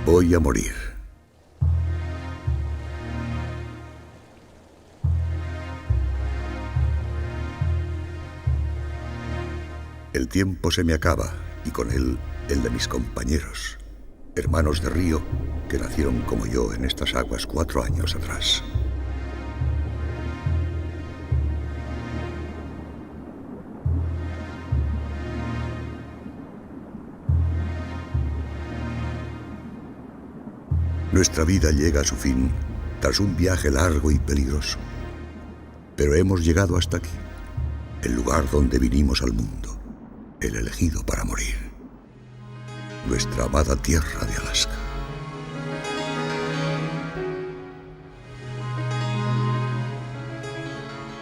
Voy a morir. El tiempo se me acaba y con él el de mis compañeros, hermanos de río que nacieron como yo en estas aguas 4 años atrás. Nuestra vida llega a su fin tras un viaje largo y peligroso. Pero hemos llegado hasta aquí, el lugar donde vinimos al mundo, el elegido para morir. Nuestra amada tierra de Alaska.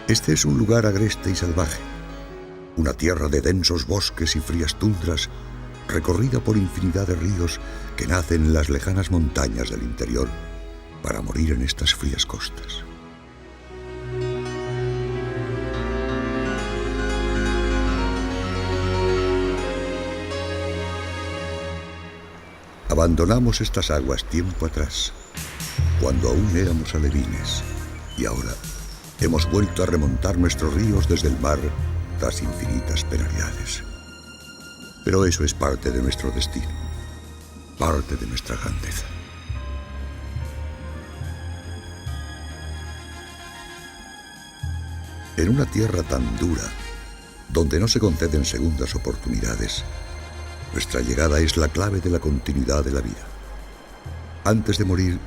Este es un lugar agreste y salvaje, una tierra de densos bosques y frías tundras, recorrida por infinidad de ríos que nacen en las lejanas montañas del interior para morir en estas frías costas. Abandonamos estas aguas tiempo atrás, cuando aún éramos alevines, y ahora hemos vuelto a remontar nuestros ríos desde el mar tras infinitas penalidades. Pero eso es parte de nuestro destino, parte de nuestra grandeza. En una tierra tan dura, donde no se conceden segundas oportunidades, nuestra llegada es la clave de la continuidad de la vida. Antes de morir,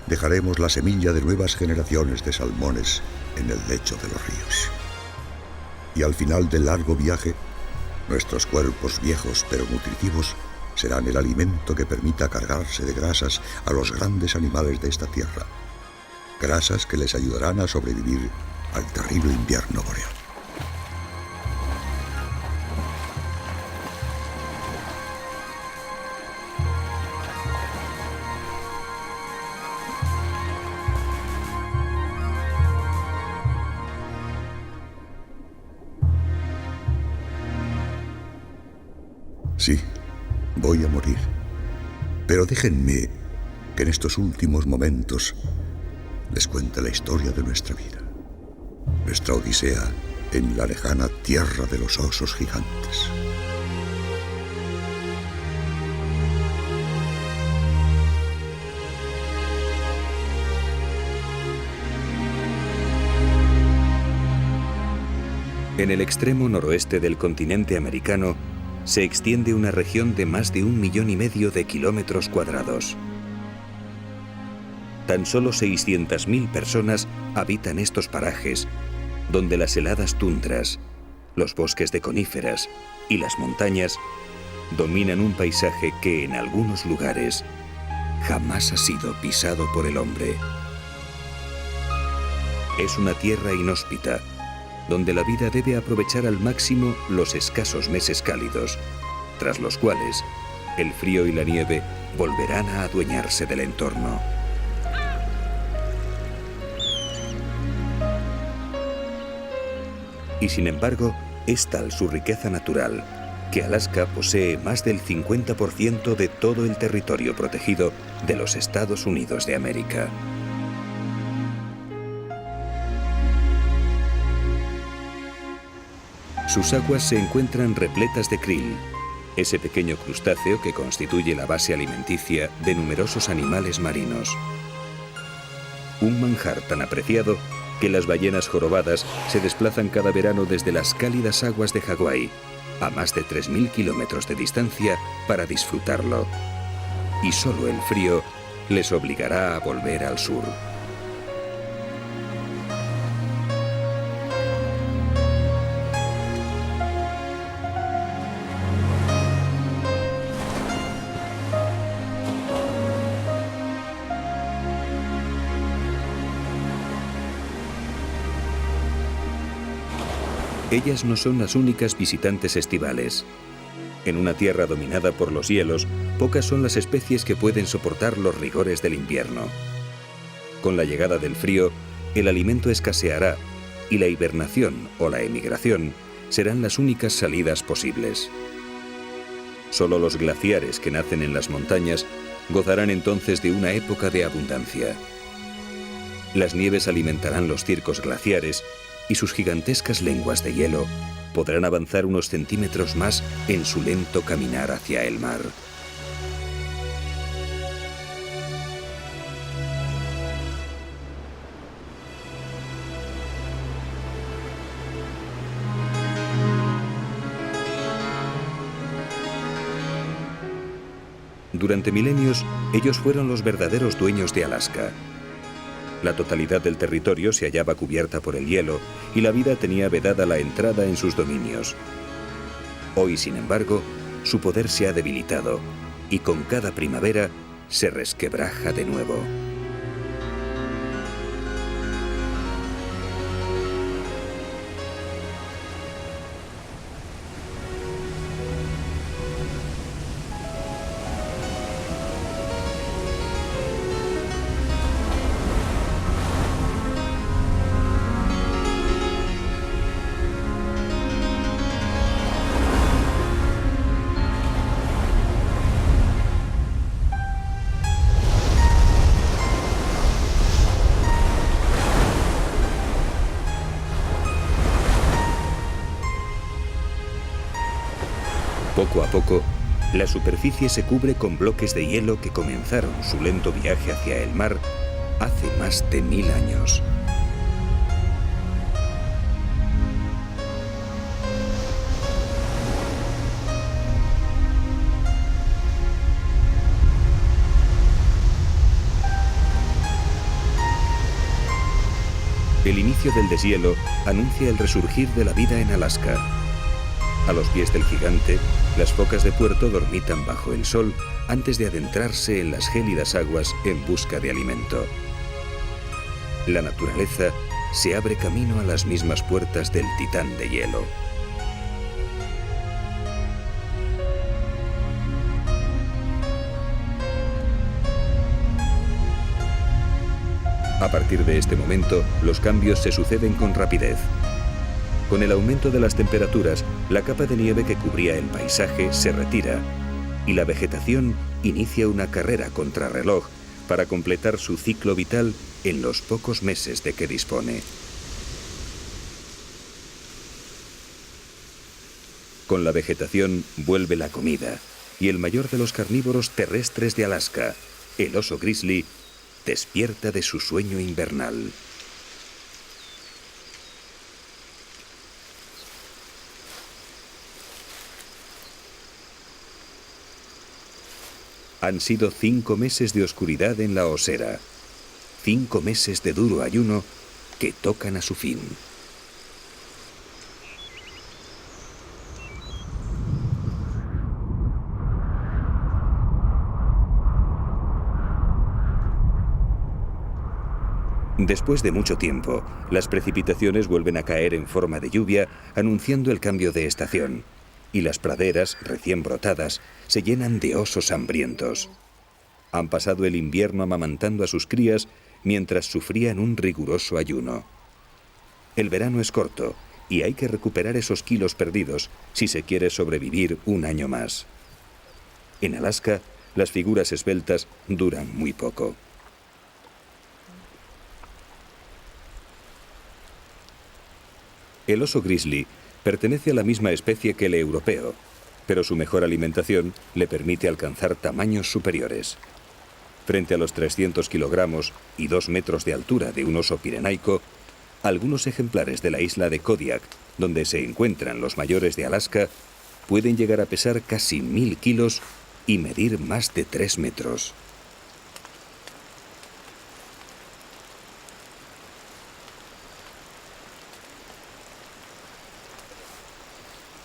dejaremos la semilla de nuevas generaciones de salmones en el lecho de los ríos. Y al final del largo viaje, nuestros cuerpos viejos pero nutritivos serán el alimento que permita cargarse de grasas a los grandes animales de esta tierra. Grasas que les ayudarán a sobrevivir al terrible invierno boreal. Sí, voy a morir. Pero déjenme que en estos últimos momentos les cuente la historia de nuestra vida. Nuestra odisea en la lejana tierra de los osos gigantes. En el extremo noroeste del continente americano se extiende una región de más de 1,5 millones de kilómetros cuadrados. Tan solo 600.000 personas habitan estos parajes, donde las heladas tundras, los bosques de coníferas y las montañas dominan un paisaje que en algunos lugares jamás ha sido pisado por el hombre. Es una tierra inhóspita, donde la vida debe aprovechar al máximo los escasos meses cálidos, tras los cuales el frío y la nieve volverán a adueñarse del entorno. Y sin embargo, es tal su riqueza natural que Alaska posee más del 50% de todo el territorio protegido de los Estados Unidos de América. Sus aguas se encuentran repletas de krill, ese pequeño crustáceo que constituye la base alimenticia de numerosos animales marinos. Un manjar tan apreciado que las ballenas jorobadas se desplazan cada verano desde las cálidas aguas de Hawái a más de 3.000 kilómetros de distancia para disfrutarlo. Y solo el frío les obligará a volver al sur. Ellas no son las únicas visitantes estivales. En una tierra dominada por los hielos, pocas son las especies que pueden soportar los rigores del invierno. Con la llegada del frío, el alimento escaseará y la hibernación o la emigración serán las únicas salidas posibles. Solo los glaciares que nacen en las montañas gozarán entonces de una época de abundancia. Las nieves alimentarán los circos glaciares y sus gigantescas lenguas de hielo podrán avanzar unos centímetros más en su lento caminar hacia el mar. Durante milenios, ellos fueron los verdaderos dueños de Alaska. La totalidad del territorio se hallaba cubierta por el hielo y la vida tenía vedada la entrada en sus dominios. Hoy, sin embargo, su poder se ha debilitado y con cada primavera se resquebraja de nuevo. Poco a poco, la superficie se cubre con bloques de hielo que comenzaron su lento viaje hacia el mar hace más de 1000 años. El inicio del deshielo anuncia el resurgir de la vida en Alaska. A los pies del gigante, las focas de puerto dormitan bajo el sol antes de adentrarse en las gélidas aguas en busca de alimento. La naturaleza se abre camino a las mismas puertas del titán de hielo. A partir de este momento, los cambios se suceden con rapidez. Con el aumento de las temperaturas, la capa de nieve que cubría el paisaje se retira y la vegetación inicia una carrera contrarreloj para completar su ciclo vital en los pocos meses de que dispone. Con la vegetación vuelve la comida y el mayor de los carnívoros terrestres de Alaska, el oso grizzly, despierta de su sueño invernal. Han sido 5 meses de oscuridad en la osera, 5 meses de duro ayuno que tocan a su fin. Después de mucho tiempo, las precipitaciones vuelven a caer en forma de lluvia, anunciando el cambio de estación, y las praderas, recién brotadas, se llenan de osos hambrientos. Han pasado el invierno amamantando a sus crías mientras sufrían un riguroso ayuno. El verano es corto y hay que recuperar esos kilos perdidos si se quiere sobrevivir un año más. En Alaska, las figuras esbeltas duran muy poco. El oso grizzly pertenece a la misma especie que el europeo, pero su mejor alimentación le permite alcanzar tamaños superiores. Frente a los 300 kilogramos y 2 metros de altura de un oso pirenaico, algunos ejemplares de la isla de Kodiak, donde se encuentran los mayores de Alaska, pueden llegar a pesar casi 1000 kilos y medir más de 3 metros.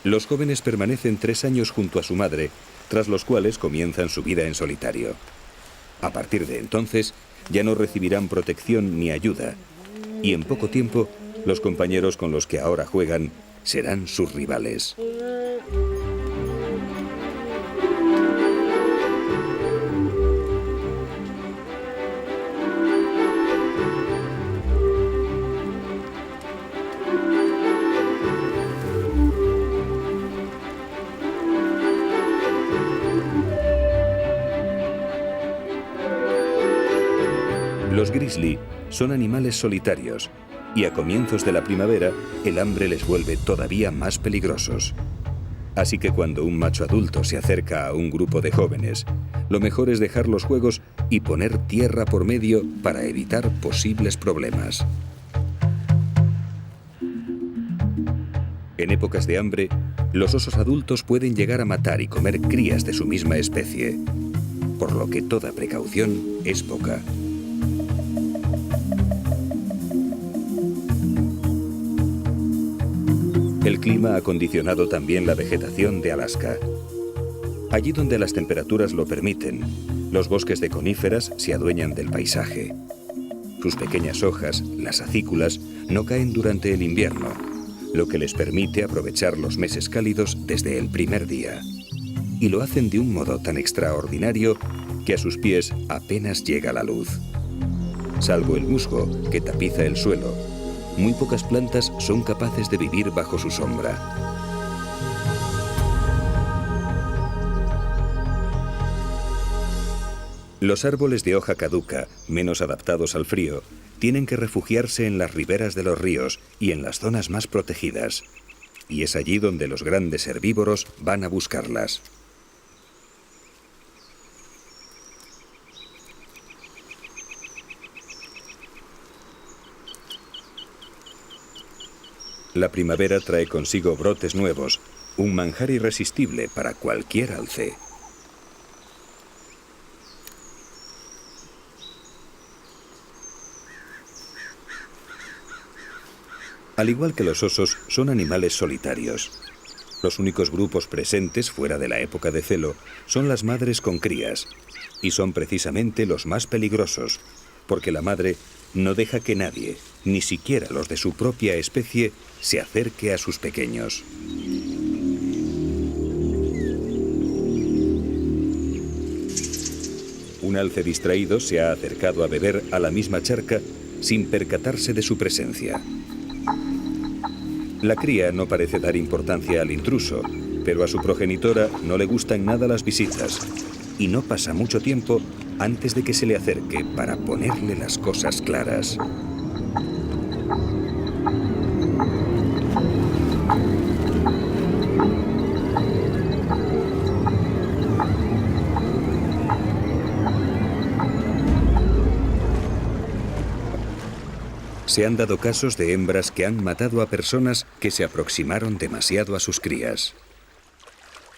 Los jóvenes permanecen 3 años junto a su madre, tras los cuales comienzan su vida en solitario. A partir de entonces, ya no recibirán protección ni ayuda, y en poco tiempo, los compañeros con los que ahora juegan serán sus rivales. Los grizzly son animales solitarios y a comienzos de la primavera el hambre les vuelve todavía más peligrosos. Así que cuando un macho adulto se acerca a un grupo de jóvenes, lo mejor es dejar los juegos y poner tierra por medio para evitar posibles problemas. En épocas de hambre, los osos adultos pueden llegar a matar y comer crías de su misma especie, por lo que toda precaución es poca. El clima ha condicionado también la vegetación de Alaska. Allí donde las temperaturas lo permiten, los bosques de coníferas se adueñan del paisaje. Sus pequeñas hojas, las acículas, no caen durante el invierno, lo que les permite aprovechar los meses cálidos desde el primer día. Y lo hacen de un modo tan extraordinario que a sus pies apenas llega la luz. Salvo el musgo, que tapiza el suelo, muy pocas plantas son capaces de vivir bajo su sombra. Los árboles de hoja caduca, menos adaptados al frío, tienen que refugiarse en las riberas de los ríos y en las zonas más protegidas. Y es allí donde los grandes herbívoros van a buscarlas. La primavera trae consigo brotes nuevos, un manjar irresistible para cualquier alce. Al igual que los osos, son animales solitarios. Los únicos grupos presentes fuera de la época de celo son las madres con crías, y son precisamente los más peligrosos, porque la madre no deja que nadie, ni siquiera los de su propia especie, se acerque a sus pequeños. Un alce distraído se ha acercado a beber a la misma charca sin percatarse de su presencia. La cría no parece dar importancia al intruso, pero a su progenitora no le gustan nada las visitas, y no pasa mucho tiempo antes de que se le acerque para ponerle las cosas claras. Se han dado casos de hembras que han matado a personas que se aproximaron demasiado a sus crías.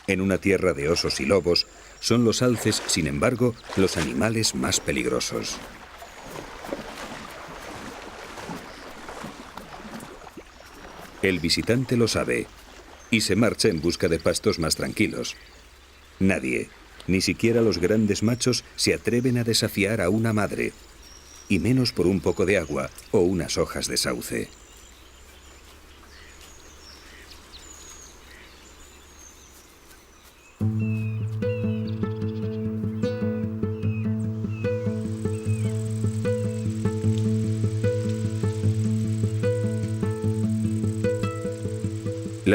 En una tierra de osos y lobos, son los alces, sin embargo, los animales más peligrosos. El visitante lo sabe y se marcha en busca de pastos más tranquilos. Nadie, ni siquiera los grandes machos, se atreven a desafiar a una madre, y menos por un poco de agua o unas hojas de sauce.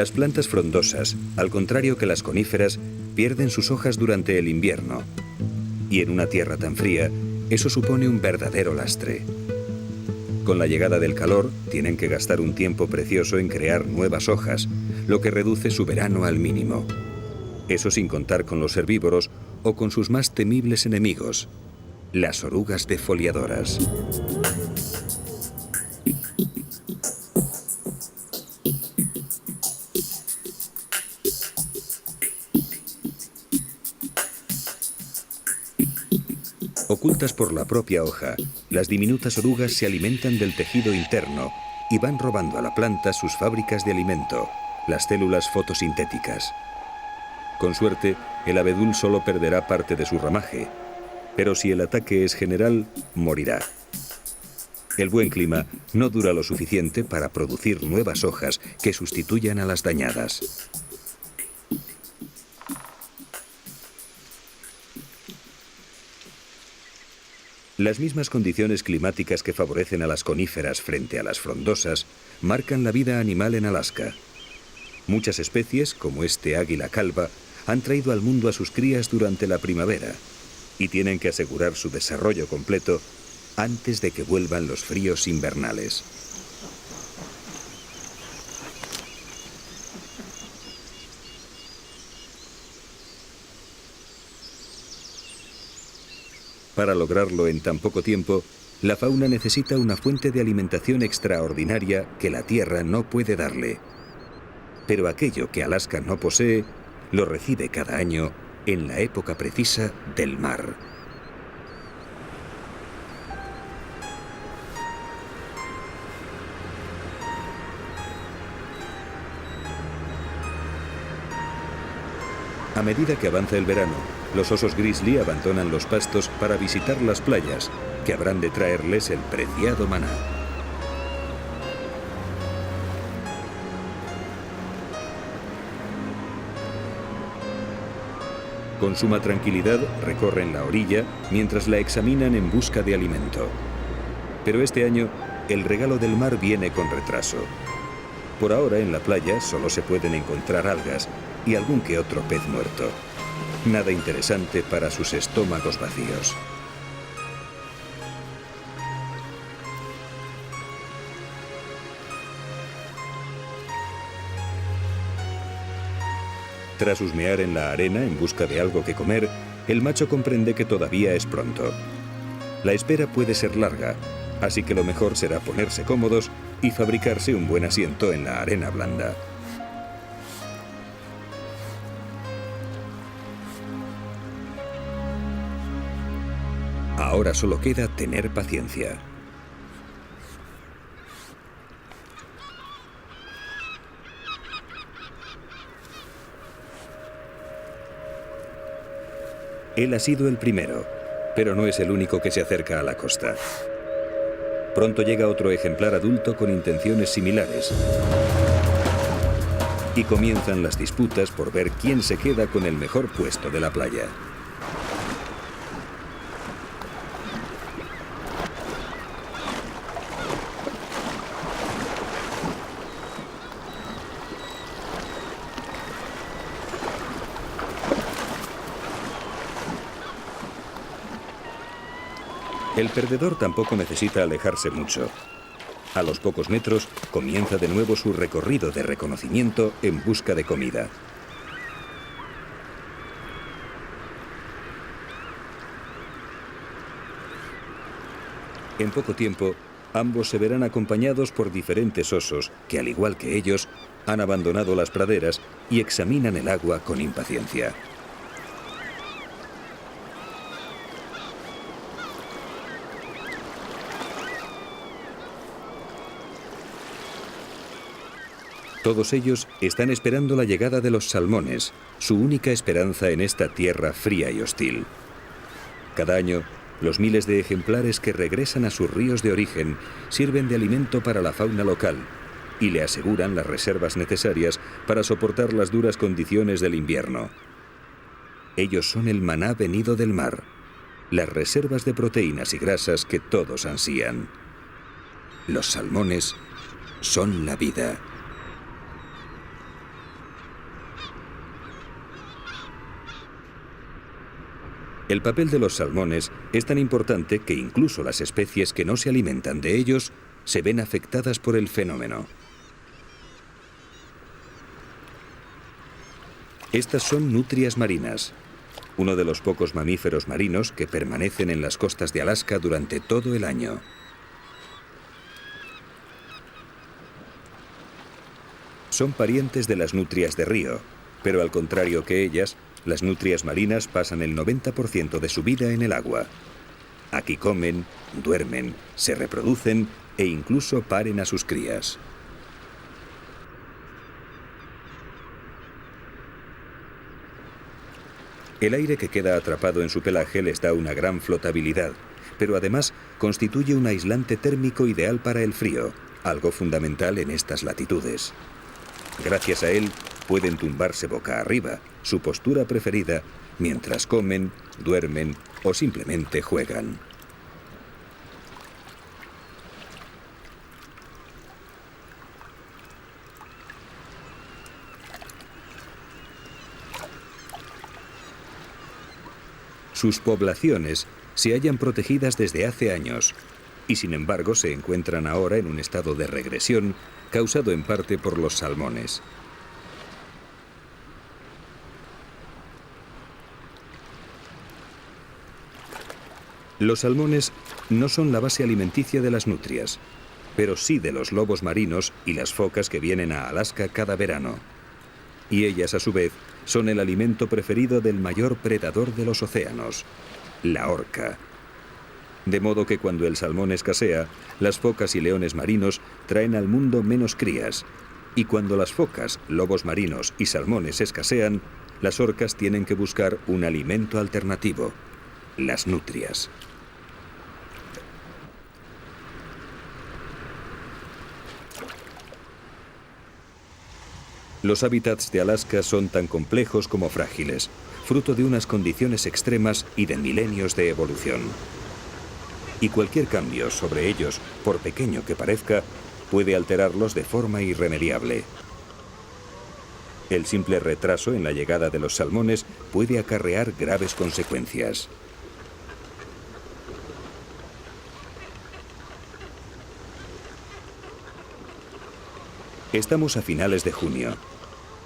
Las plantas frondosas, al contrario que las coníferas, pierden sus hojas durante el invierno. Y en una tierra tan fría, eso supone un verdadero lastre. Con la llegada del calor, tienen que gastar un tiempo precioso en crear nuevas hojas, lo que reduce su verano al mínimo. Eso sin contar con los herbívoros o con sus más temibles enemigos, las orugas defoliadoras. Ocultas por la propia hoja, las diminutas orugas se alimentan del tejido interno y van robando a la planta sus fábricas de alimento, las células fotosintéticas. Con suerte, el abedul solo perderá parte de su ramaje, pero si el ataque es general, morirá. El buen clima no dura lo suficiente para producir nuevas hojas que sustituyan a las dañadas. Las mismas condiciones climáticas que favorecen a las coníferas frente a las frondosas marcan la vida animal en Alaska. Muchas especies, como este águila calva, han traído al mundo a sus crías durante la primavera y tienen que asegurar su desarrollo completo antes de que vuelvan los fríos invernales. Para lograrlo en tan poco tiempo, la fauna necesita una fuente de alimentación extraordinaria que la Tierra no puede darle. Pero aquello que Alaska no posee, lo recibe cada año en la época precisa del mar. A medida que avanza el verano, los osos grizzly abandonan los pastos para visitar las playas, que habrán de traerles el preciado maná. Con suma tranquilidad recorren la orilla mientras la examinan en busca de alimento. Pero este año, el regalo del mar viene con retraso. Por ahora en la playa solo se pueden encontrar algas y algún que otro pez muerto. Nada interesante para sus estómagos vacíos. Tras husmear en la arena en busca de algo que comer, el macho comprende que todavía es pronto. La espera puede ser larga, así que lo mejor será ponerse cómodos y fabricarse un buen asiento en la arena blanda. Ahora solo queda tener paciencia. Él ha sido el primero, pero no es el único que se acerca a la costa. Pronto llega otro ejemplar adulto con intenciones similares. Y comienzan las disputas por ver quién se queda con el mejor puesto de la playa. El perdedor tampoco necesita alejarse mucho. A los pocos metros comienza de nuevo su recorrido de reconocimiento en busca de comida. En poco tiempo, ambos se verán acompañados por diferentes osos que, al igual que ellos, han abandonado las praderas y examinan el agua con impaciencia. Todos ellos están esperando la llegada de los salmones, su única esperanza en esta tierra fría y hostil. Cada año, los miles de ejemplares que regresan a sus ríos de origen sirven de alimento para la fauna local y le aseguran las reservas necesarias para soportar las duras condiciones del invierno. Ellos son el maná venido del mar, las reservas de proteínas y grasas que todos ansían. Los salmones son la vida. El papel de los salmones es tan importante que incluso las especies que no se alimentan de ellos se ven afectadas por el fenómeno. Estas son nutrias marinas, uno de los pocos mamíferos marinos que permanecen en las costas de Alaska durante todo el año. Son parientes de las nutrias de río, pero al contrario que ellas, las nutrias marinas pasan el 90% de su vida en el agua. Aquí comen, duermen, se reproducen e incluso paren a sus crías. El aire que queda atrapado en su pelaje les da una gran flotabilidad, pero además constituye un aislante térmico ideal para el frío, algo fundamental en estas latitudes. Gracias a él, pueden tumbarse boca arriba, su postura preferida, mientras comen, duermen o simplemente juegan. Sus poblaciones se hallan protegidas desde hace años y sin embargo se encuentran ahora en un estado de regresión causado en parte por los salmones. Los salmones no son la base alimenticia de las nutrias, pero sí de los lobos marinos y las focas que vienen a Alaska cada verano. Y ellas, a su vez, son el alimento preferido del mayor predador de los océanos, la orca. De modo que cuando el salmón escasea, las focas y leones marinos traen al mundo menos crías. Y cuando las focas, lobos marinos y salmones escasean, las orcas tienen que buscar un alimento alternativo, las nutrias. Los hábitats de Alaska son tan complejos como frágiles, fruto de unas condiciones extremas y de milenios de evolución. Y cualquier cambio sobre ellos, por pequeño que parezca, puede alterarlos de forma irremediable. El simple retraso en la llegada de los salmones puede acarrear graves consecuencias. Estamos a finales de junio.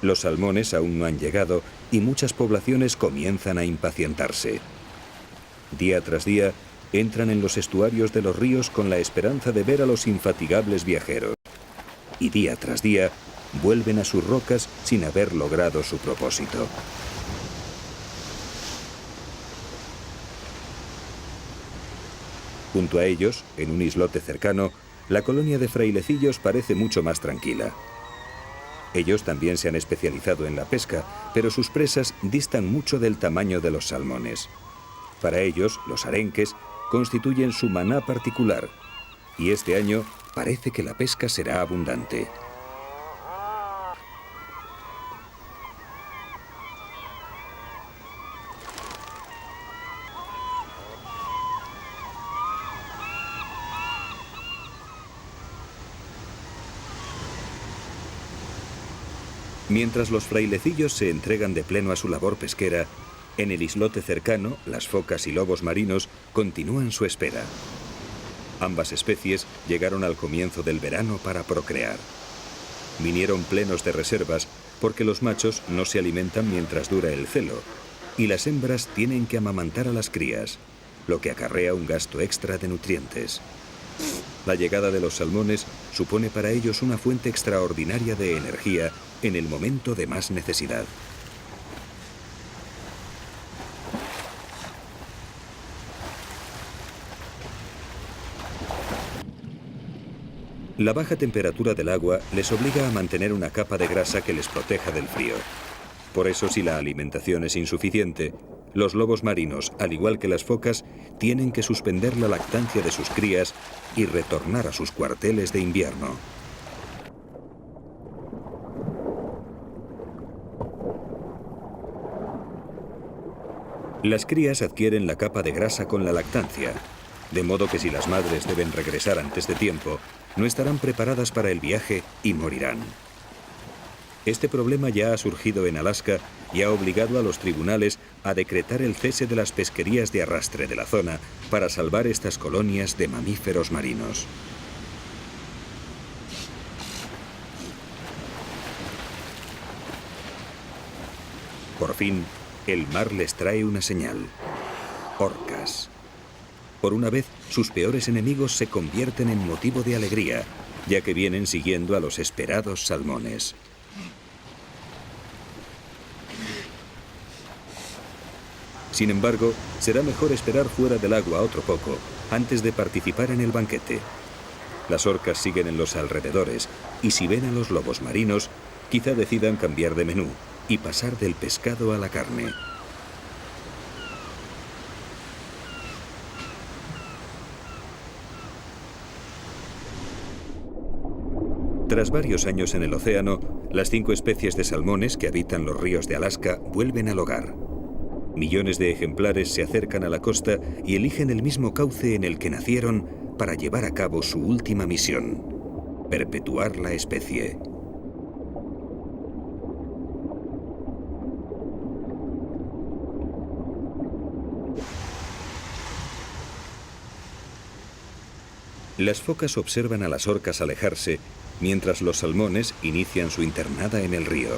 Los salmones aún no han llegado y muchas poblaciones comienzan a impacientarse. Día tras día, entran en los estuarios de los ríos con la esperanza de ver a los infatigables viajeros. Y día tras día, vuelven a sus rocas sin haber logrado su propósito. Junto a ellos, en un islote cercano, la colonia de frailecillos parece mucho más tranquila. Ellos también se han especializado en la pesca, pero sus presas distan mucho del tamaño de los salmones. Para ellos, los arenques constituyen su maná particular, y este año parece que la pesca será abundante. Mientras los frailecillos se entregan de pleno a su labor pesquera, en el islote cercano, las focas y lobos marinos continúan su espera. Ambas especies llegaron al comienzo del verano para procrear. Vinieron plenos de reservas porque los machos no se alimentan mientras dura el celo y las hembras tienen que amamantar a las crías, lo que acarrea un gasto extra de nutrientes. La llegada de los salmones supone para ellos una fuente extraordinaria de energía en el momento de más necesidad. La baja temperatura del agua les obliga a mantener una capa de grasa que les proteja del frío. Por eso, si la alimentación es insuficiente, los lobos marinos, al igual que las focas, tienen que suspender la lactancia de sus crías y retornar a sus cuarteles de invierno. Las crías adquieren la capa de grasa con la lactancia, de modo que si las madres deben regresar antes de tiempo, no estarán preparadas para el viaje y morirán. Este problema ya ha surgido en Alaska y ha obligado a los tribunales a decretar el cese de las pesquerías de arrastre de la zona para salvar estas colonias de mamíferos marinos. Por fin, el mar les trae una señal: orcas. Por una vez, sus peores enemigos se convierten en motivo de alegría, ya que vienen siguiendo a los esperados salmones. Sin embargo, será mejor esperar fuera del agua otro poco, antes de participar en el banquete. Las orcas siguen en los alrededores, y si ven a los lobos marinos, quizá decidan cambiar de menú y pasar del pescado a la carne. Tras varios años en el océano, las 5 especies de salmones que habitan los ríos de Alaska vuelven al hogar. Millones de ejemplares se acercan a la costa y eligen el mismo cauce en el que nacieron para llevar a cabo su última misión: perpetuar la especie. Las focas observan a las orcas alejarse, mientras los salmones inician su internada en el río.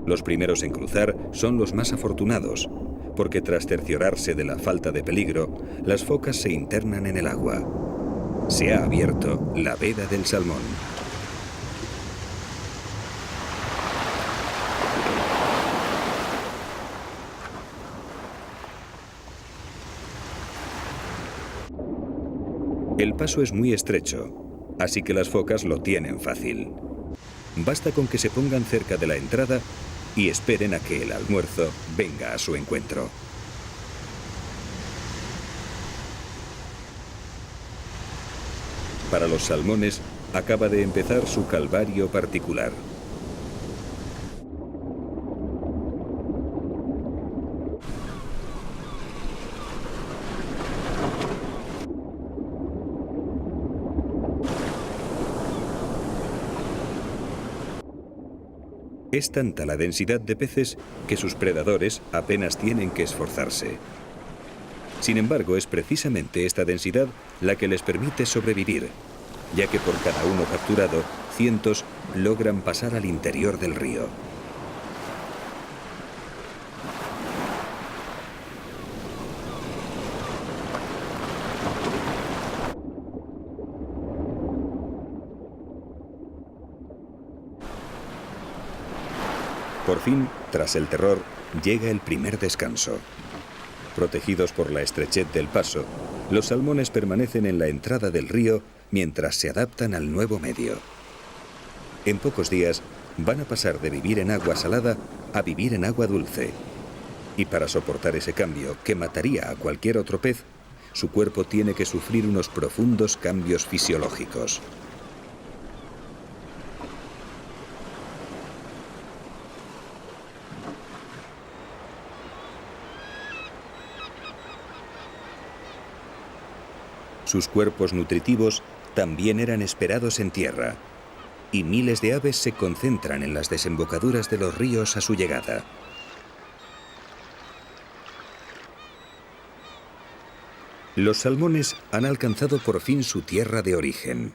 Los primeros en cruzar son los más afortunados, porque tras cerciorarse de la falta de peligro, las focas se internan en el agua. Se ha abierto la veda del salmón. El paso es muy estrecho, así que las focas lo tienen fácil. Basta con que se pongan cerca de la entrada y esperen a que el almuerzo venga a su encuentro. Para los salmones, acaba de empezar su calvario particular. Es tanta la densidad de peces que sus predadores apenas tienen que esforzarse. Sin embargo, es precisamente esta densidad la que les permite sobrevivir, ya que por cada uno capturado, cientos logran pasar al interior del río. Por fin, tras el terror, llega el primer descanso. Protegidos por la estrechez del paso, los salmones permanecen en la entrada del río mientras se adaptan al nuevo medio. En pocos días van a pasar de vivir en agua salada a vivir en agua dulce. Y para soportar ese cambio, que mataría a cualquier otro pez, su cuerpo tiene que sufrir unos profundos cambios fisiológicos. Sus cuerpos nutritivos también eran esperados en tierra, y miles de aves se concentran en las desembocaduras de los ríos a su llegada. Los salmones han alcanzado por fin su tierra de origen,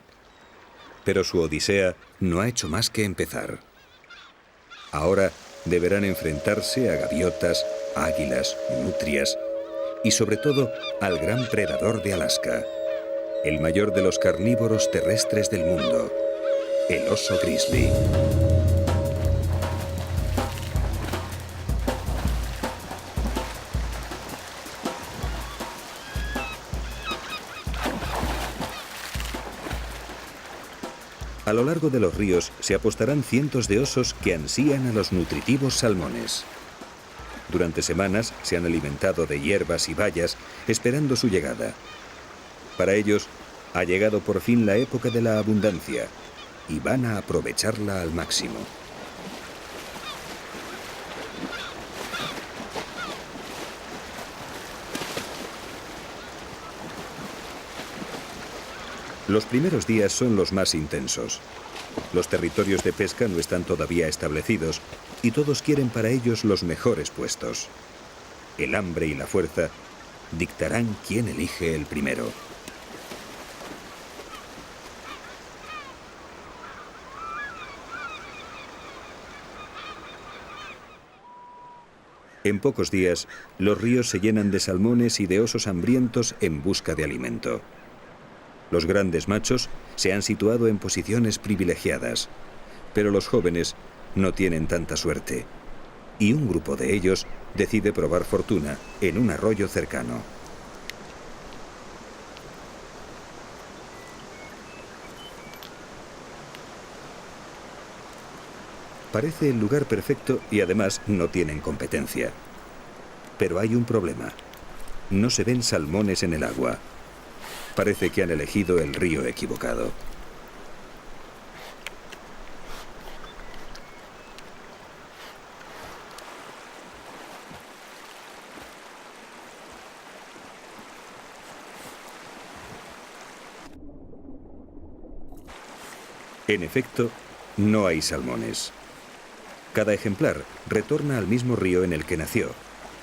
pero su odisea no ha hecho más que empezar. Ahora deberán enfrentarse a gaviotas, águilas, nutrias y sobre todo al gran predador de Alaska, el mayor de los carnívoros terrestres del mundo, el oso grizzly. A lo largo de los ríos se apostarán cientos de osos que ansían a los nutritivos salmones. Durante semanas se han alimentado de hierbas y bayas esperando su llegada. Para ellos ha llegado por fin la época de la abundancia y van a aprovecharla al máximo. Los primeros días son los más intensos. Los territorios de pesca no están todavía establecidos y todos quieren para ellos los mejores puestos. El hambre y la fuerza dictarán quién elige el primero. En pocos días, los ríos se llenan de salmones y de osos hambrientos en busca de alimento. Los grandes machos se han situado en posiciones privilegiadas, pero los jóvenes no tienen tanta suerte, y un grupo de ellos decide probar fortuna en un arroyo cercano. Parece el lugar perfecto y además no tienen competencia. Pero hay un problema. No se ven salmones en el agua. Parece que han elegido el río equivocado. En efecto, no hay salmones. Cada ejemplar retorna al mismo río en el que nació,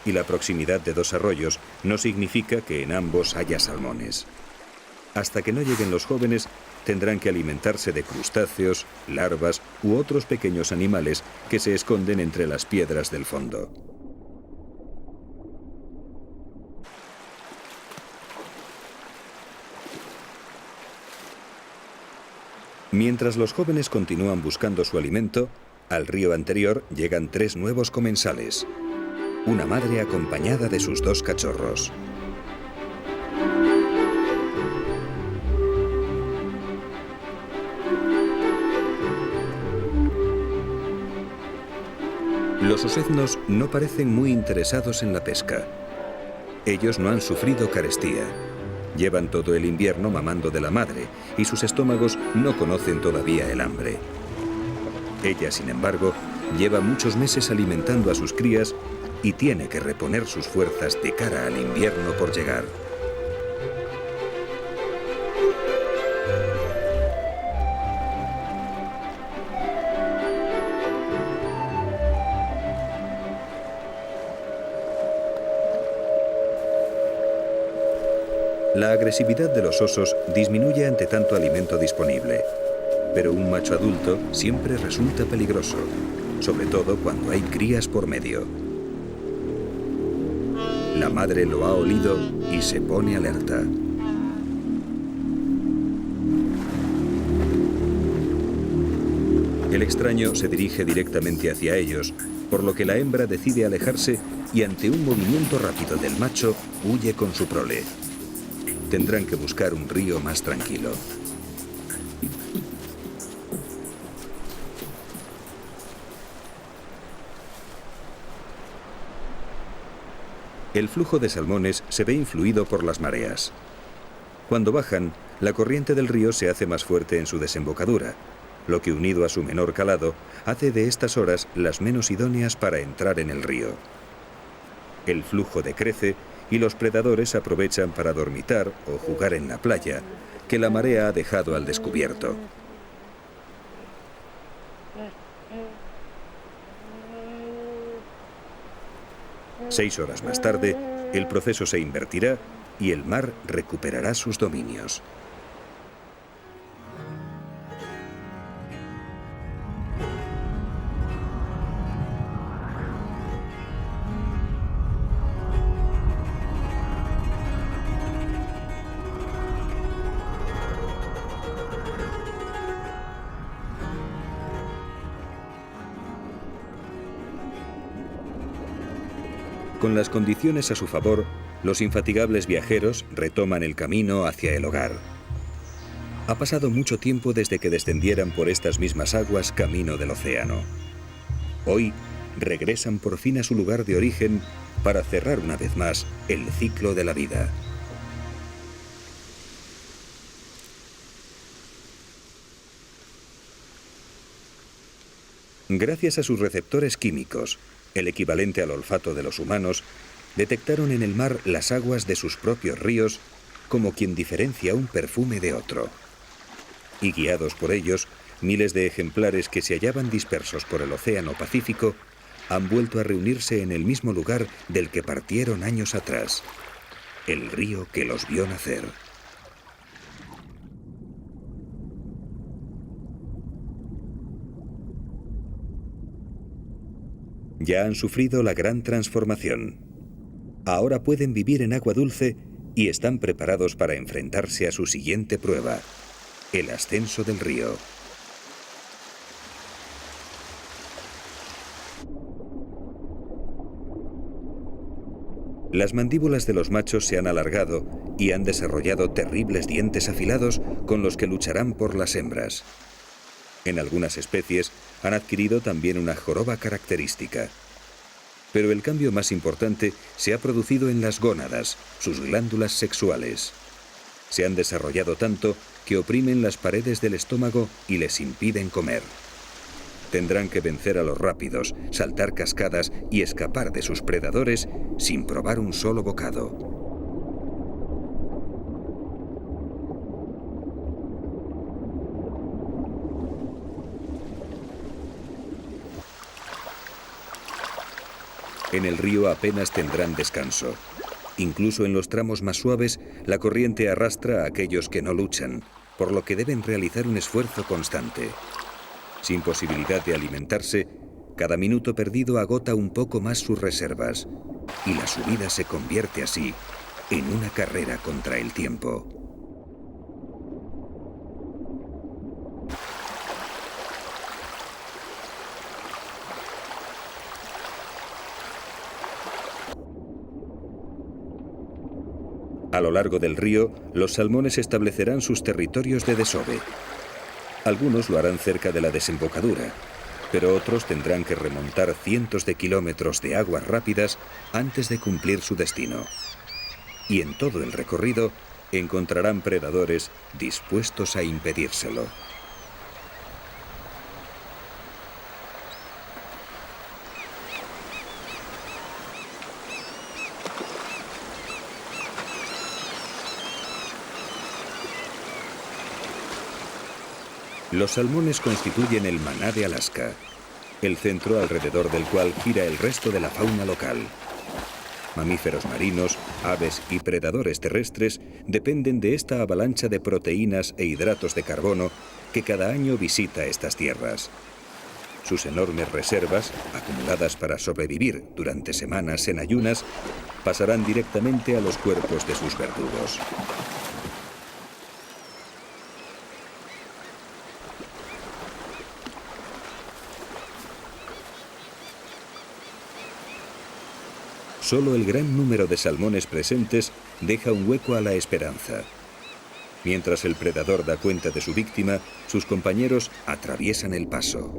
y la proximidad de dos arroyos no significa que en ambos haya salmones. Hasta que no lleguen los jóvenes, tendrán que alimentarse de crustáceos, larvas u otros pequeños animales que se esconden entre las piedras del fondo. Mientras los jóvenes continúan buscando su alimento, al río anterior llegan 3 nuevos comensales. Una madre acompañada de sus 2 cachorros. Los oseznos no parecen muy interesados en la pesca. Ellos no han sufrido carestía. Llevan todo el invierno mamando de la madre y sus estómagos no conocen todavía el hambre. Ella, sin embargo, lleva muchos meses alimentando a sus crías y tiene que reponer sus fuerzas de cara al invierno por llegar. La agresividad de los osos disminuye ante tanto alimento disponible, pero un macho adulto siempre resulta peligroso, sobre todo cuando hay crías por medio. La madre lo ha olido y se pone alerta. El extraño se dirige directamente hacia ellos, por lo que la hembra decide alejarse y ante un movimiento rápido del macho huye con su prole. Tendrán que buscar un río más tranquilo. El flujo de salmones se ve influido por las mareas. Cuando bajan, la corriente del río se hace más fuerte en su desembocadura, lo que, unido a su menor calado, hace de estas horas las menos idóneas para entrar en el río. El flujo decrece y los predadores aprovechan para dormitar o jugar en la playa, que la marea ha dejado al descubierto. Seis horas más tarde, el proceso se invertirá y el mar recuperará sus dominios. Con las condiciones a su favor, los infatigables viajeros retoman el camino hacia el hogar. Ha pasado mucho tiempo desde que descendieran por estas mismas aguas camino del océano. Hoy regresan por fin a su lugar de origen para cerrar una vez más el ciclo de la vida. Gracias a sus receptores químicos, el equivalente al olfato de los humanos, detectaron en el mar las aguas de sus propios ríos como quien diferencia un perfume de otro. Y guiados por ellos, miles de ejemplares que se hallaban dispersos por el Océano Pacífico han vuelto a reunirse en el mismo lugar del que partieron años atrás, el río que los vio nacer. Ya han sufrido la gran transformación. Ahora pueden vivir en agua dulce y están preparados para enfrentarse a su siguiente prueba, el ascenso del río. Las mandíbulas de los machos se han alargado y han desarrollado terribles dientes afilados con los que lucharán por las hembras. En algunas especies han adquirido también una joroba característica. Pero el cambio más importante se ha producido en las gónadas, sus glándulas sexuales. Se han desarrollado tanto que oprimen las paredes del estómago y les impiden comer. Tendrán que vencer a los rápidos, saltar cascadas y escapar de sus predadores sin probar un solo bocado. En el río apenas tendrán descanso. Incluso en los tramos más suaves, la corriente arrastra a aquellos que no luchan, por lo que deben realizar un esfuerzo constante. Sin posibilidad de alimentarse, cada minuto perdido agota un poco más sus reservas, y la subida se convierte así en una carrera contra el tiempo. A lo largo del río, los salmones establecerán sus territorios de desove. Algunos lo harán cerca de la desembocadura, pero otros tendrán que remontar cientos de kilómetros de aguas rápidas antes de cumplir su destino. Y en todo el recorrido encontrarán predadores dispuestos a impedírselo. Los salmones constituyen el maná de Alaska, el centro alrededor del cual gira el resto de la fauna local. Mamíferos marinos, aves y predadores terrestres dependen de esta avalancha de proteínas e hidratos de carbono que cada año visita estas tierras. Sus enormes reservas, acumuladas para sobrevivir durante semanas en ayunas, pasarán directamente a los cuerpos de sus verdugos. Solo el gran número de salmones presentes deja un hueco a la esperanza. Mientras el predador da cuenta de su víctima, sus compañeros atraviesan el paso.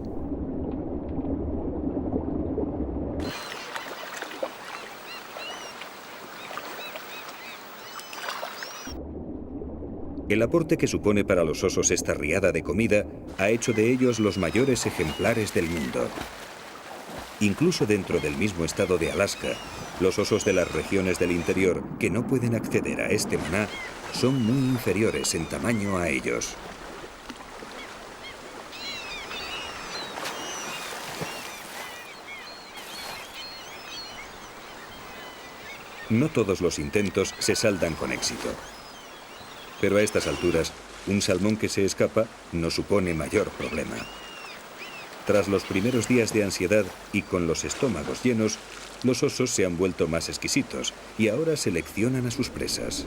El aporte que supone para los osos esta riada de comida ha hecho de ellos los mayores ejemplares del mundo. Incluso dentro del mismo estado de Alaska, los osos de las regiones del interior que no pueden acceder a este maná son muy inferiores en tamaño a ellos. No todos los intentos se saldan con éxito. Pero a estas alturas, un salmón que se escapa no supone mayor problema. Tras los primeros días de ansiedad y con los estómagos llenos, los osos se han vuelto más exquisitos y ahora seleccionan a sus presas.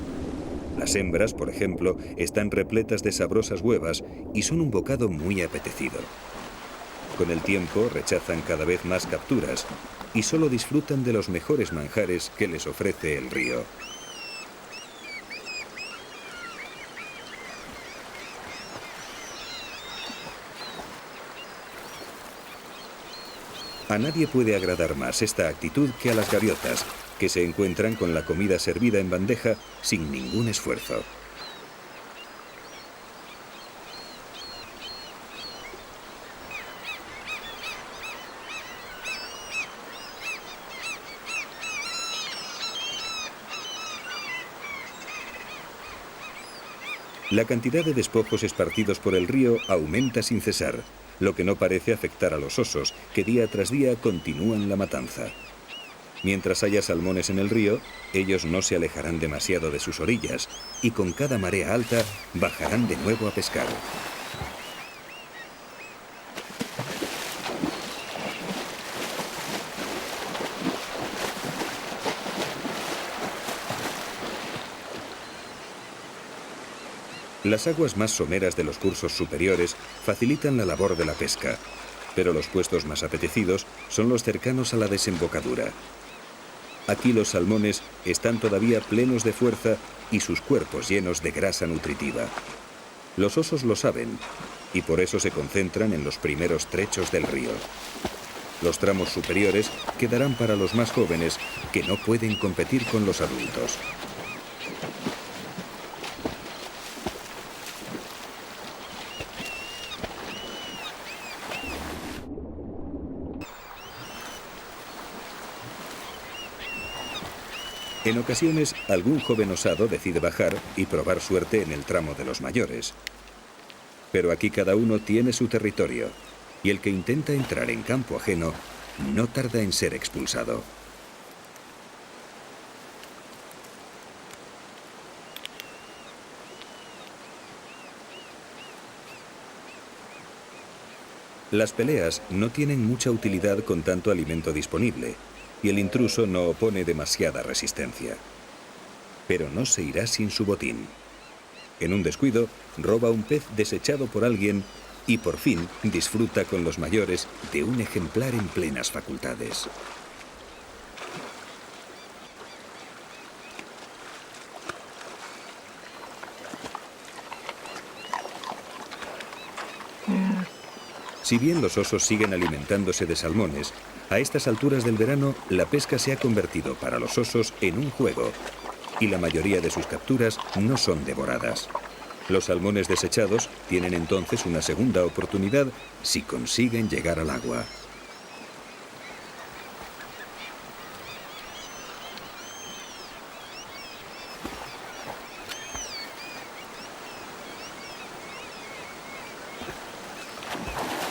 Las hembras, por ejemplo, están repletas de sabrosas huevas y son un bocado muy apetecido. Con el tiempo rechazan cada vez más capturas y solo disfrutan de los mejores manjares que les ofrece el río. A nadie puede agradar más esta actitud que a las gaviotas, que se encuentran con la comida servida en bandeja sin ningún esfuerzo. La cantidad de despojos esparcidos por el río aumenta sin cesar, lo que no parece afectar a los osos, que día tras día continúan la matanza. Mientras haya salmones en el río, ellos no se alejarán demasiado de sus orillas y con cada marea alta bajarán de nuevo a pescar. Las aguas más someras de los cursos superiores facilitan la labor de la pesca, pero los puestos más apetecidos son los cercanos a la desembocadura. Aquí los salmones están todavía plenos de fuerza y sus cuerpos llenos de grasa nutritiva. Los osos lo saben y por eso se concentran en los primeros trechos del río. Los tramos superiores quedarán para los más jóvenes que no pueden competir con los adultos. En ocasiones, algún joven osado decide bajar y probar suerte en el tramo de los mayores. Pero aquí cada uno tiene su territorio, y el que intenta entrar en campo ajeno no tarda en ser expulsado. Las peleas no tienen mucha utilidad con tanto alimento disponible, y el intruso no opone demasiada resistencia. Pero no se irá sin su botín. En un descuido, roba un pez desechado por alguien y por fin disfruta con los mayores de un ejemplar en plenas facultades. Si bien los osos siguen alimentándose de salmones, a estas alturas del verano la pesca se ha convertido para los osos en un juego y la mayoría de sus capturas no son devoradas. Los salmones desechados tienen entonces una segunda oportunidad si consiguen llegar al agua.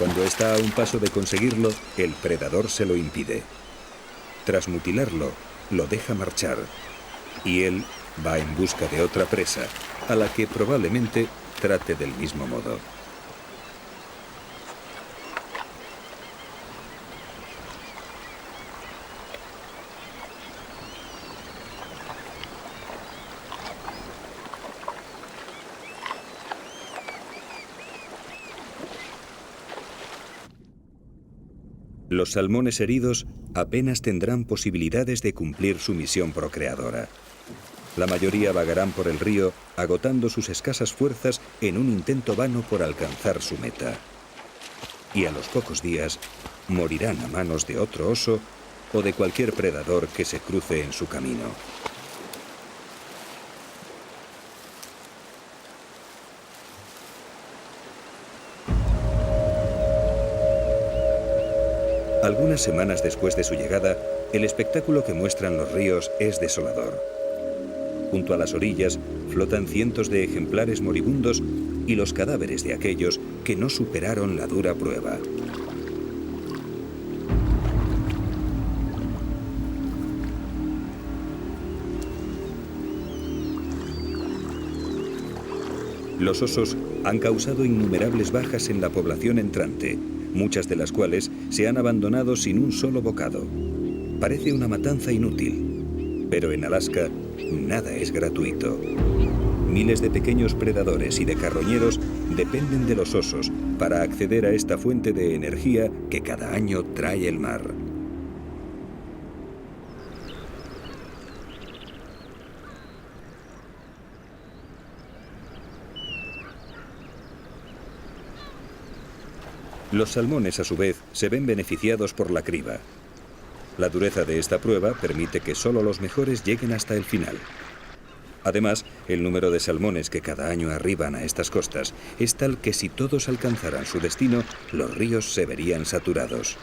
Cuando está a un paso de conseguirlo, el predador se lo impide. Tras mutilarlo, lo deja marchar y él va en busca de otra presa, a la que probablemente trate del mismo modo. Los salmones heridos apenas tendrán posibilidades de cumplir su misión procreadora. La mayoría vagarán por el río, agotando sus escasas fuerzas en un intento vano por alcanzar su meta. Y a los pocos días morirán a manos de otro oso o de cualquier predador que se cruce en su camino. Algunas semanas después de su llegada, el espectáculo que muestran los ríos es desolador. Junto a las orillas flotan cientos de ejemplares moribundos y los cadáveres de aquellos que no superaron la dura prueba. Los osos han causado innumerables bajas en la población entrante, muchas de las cuales se han abandonado sin un solo bocado. Parece una matanza inútil, pero en Alaska nada es gratuito. Miles de pequeños predadores y de carroñeros dependen de los osos para acceder a esta fuente de energía que cada año trae el mar. Los salmones, a su vez, se ven beneficiados por la criba. La dureza de esta prueba permite que solo los mejores lleguen hasta el final. Además, el número de salmones que cada año arriban a estas costas es tal que si todos alcanzaran su destino, los ríos se verían saturados.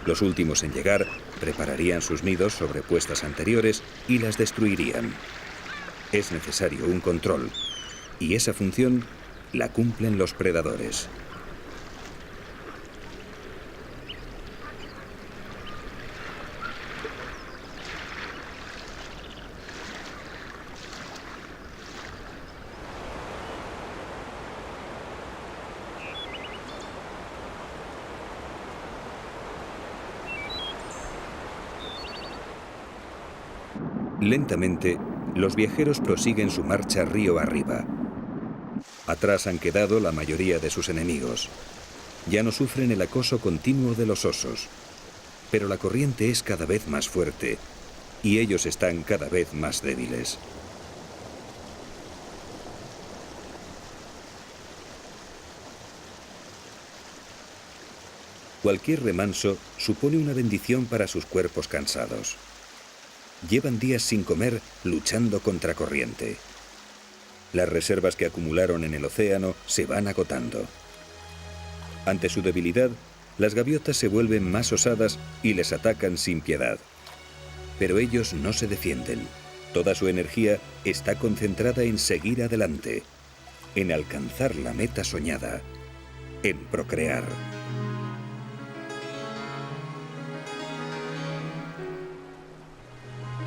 Los últimos en llegar prepararían sus nidos sobre puestas anteriores y las destruirían. Es necesario un control, y esa función la cumplen los predadores. Lentamente, los viajeros prosiguen su marcha río arriba. Atrás han quedado la mayoría de sus enemigos. Ya no sufren el acoso continuo de los osos, pero la corriente es cada vez más fuerte y ellos están cada vez más débiles. Cualquier remanso supone una bendición para sus cuerpos cansados. Llevan días sin comer luchando contra corriente. Las reservas que acumularon en el océano se van agotando. Ante su debilidad, las gaviotas se vuelven más osadas y les atacan sin piedad. Pero ellos no se defienden. Toda su energía está concentrada en seguir adelante, en alcanzar la meta soñada, en procrear.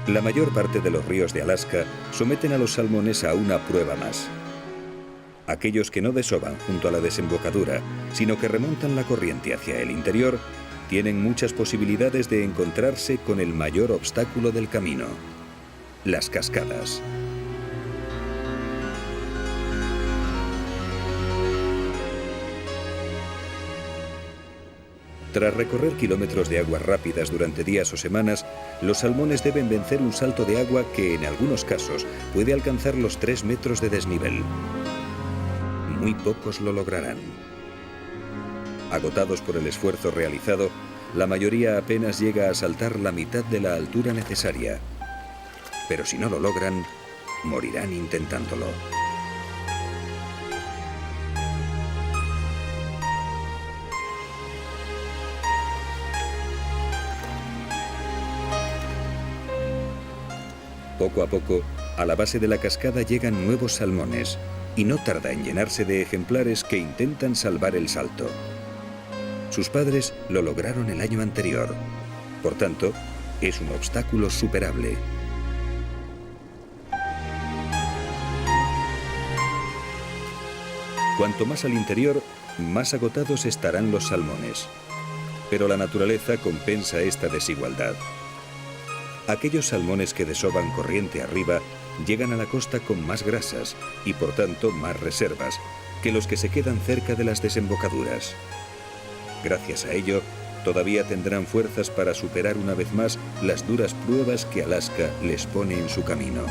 La mayor parte de los ríos de Alaska someten a los salmones a una prueba más. Aquellos que no desovan junto a la desembocadura, sino que remontan la corriente hacia el interior, tienen muchas posibilidades de encontrarse con el mayor obstáculo del camino: las cascadas. Tras recorrer kilómetros de aguas rápidas durante días o semanas, los salmones deben vencer un salto de agua que, en algunos casos, puede alcanzar los 3 metros de desnivel. Muy pocos lo lograrán. Agotados por el esfuerzo realizado, la mayoría apenas llega a saltar la mitad de la altura necesaria. Pero si no lo logran, morirán intentándolo. Poco a poco, a la base de la cascada llegan nuevos salmones, y no tarda en llenarse de ejemplares que intentan salvar el salto. Sus padres lo lograron el año anterior. Por tanto, es un obstáculo superable. Cuanto más al interior, más agotados estarán los salmones. Pero la naturaleza compensa esta desigualdad. Aquellos salmones que desoban corriente arriba llegan a la costa con más grasas y, por tanto, más reservas que los que se quedan cerca de las desembocaduras. Gracias a ello, todavía tendrán fuerzas para superar una vez más las duras pruebas que Alaska les pone en su camino.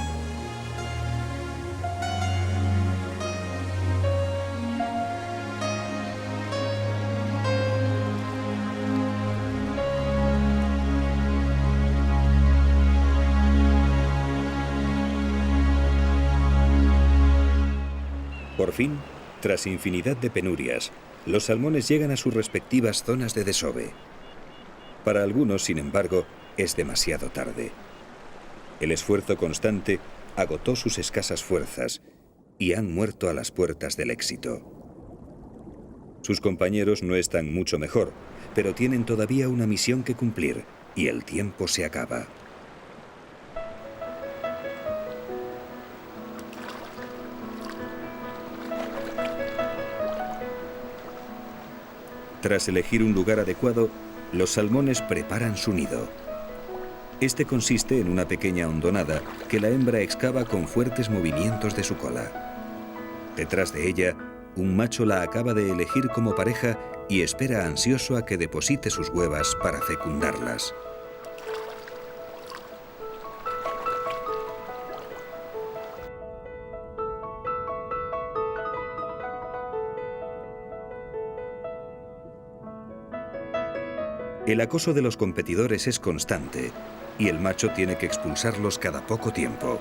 Por fin, tras infinidad de penurias, los salmones llegan a sus respectivas zonas de desove. Para algunos, sin embargo, es demasiado tarde. El esfuerzo constante agotó sus escasas fuerzas y han muerto a las puertas del éxito. Sus compañeros no están mucho mejor, pero tienen todavía una misión que cumplir y el tiempo se acaba. Tras elegir un lugar adecuado, los salmones preparan su nido. Este consiste en una pequeña hondonada que la hembra excava con fuertes movimientos de su cola. Detrás de ella, un macho la acaba de elegir como pareja y espera ansioso a que deposite sus huevas para fecundarlas. El acoso de los competidores es constante y el macho tiene que expulsarlos cada poco tiempo.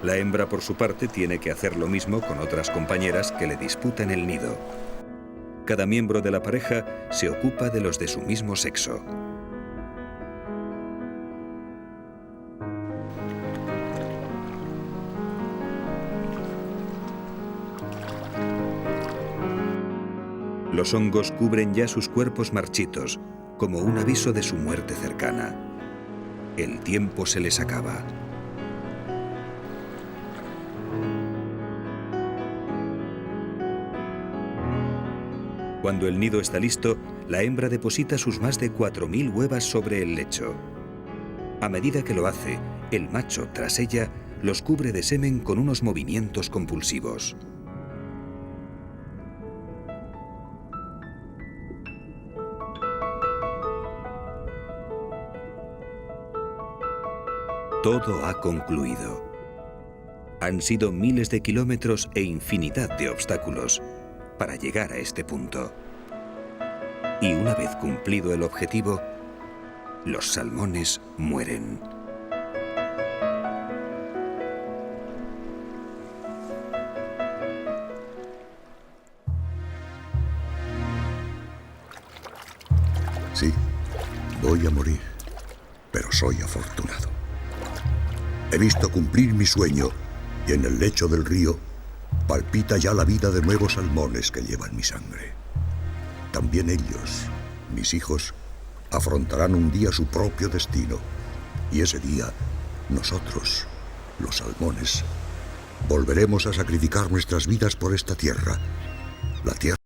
La hembra, por su parte, tiene que hacer lo mismo con otras compañeras que le disputan el nido. Cada miembro de la pareja se ocupa de los de su mismo sexo. Los hongos cubren ya sus cuerpos marchitos, como un aviso de su muerte cercana. El tiempo se les acaba. Cuando el nido está listo, la hembra deposita sus más de 4.000 huevas sobre el lecho. A medida que lo hace, el macho, tras ella, los cubre de semen con unos movimientos compulsivos. Todo ha concluido. Han sido miles de kilómetros e infinidad de obstáculos para llegar a este punto. Y una vez cumplido el objetivo, los salmones mueren. Sí, voy a morir, pero soy afortunado. He visto cumplir mi sueño y en el lecho del río palpita ya la vida de nuevos salmones que llevan mi sangre. También ellos, mis hijos, afrontarán un día su propio destino y ese día nosotros, los salmones, volveremos a sacrificar nuestras vidas por esta tierra, la tierra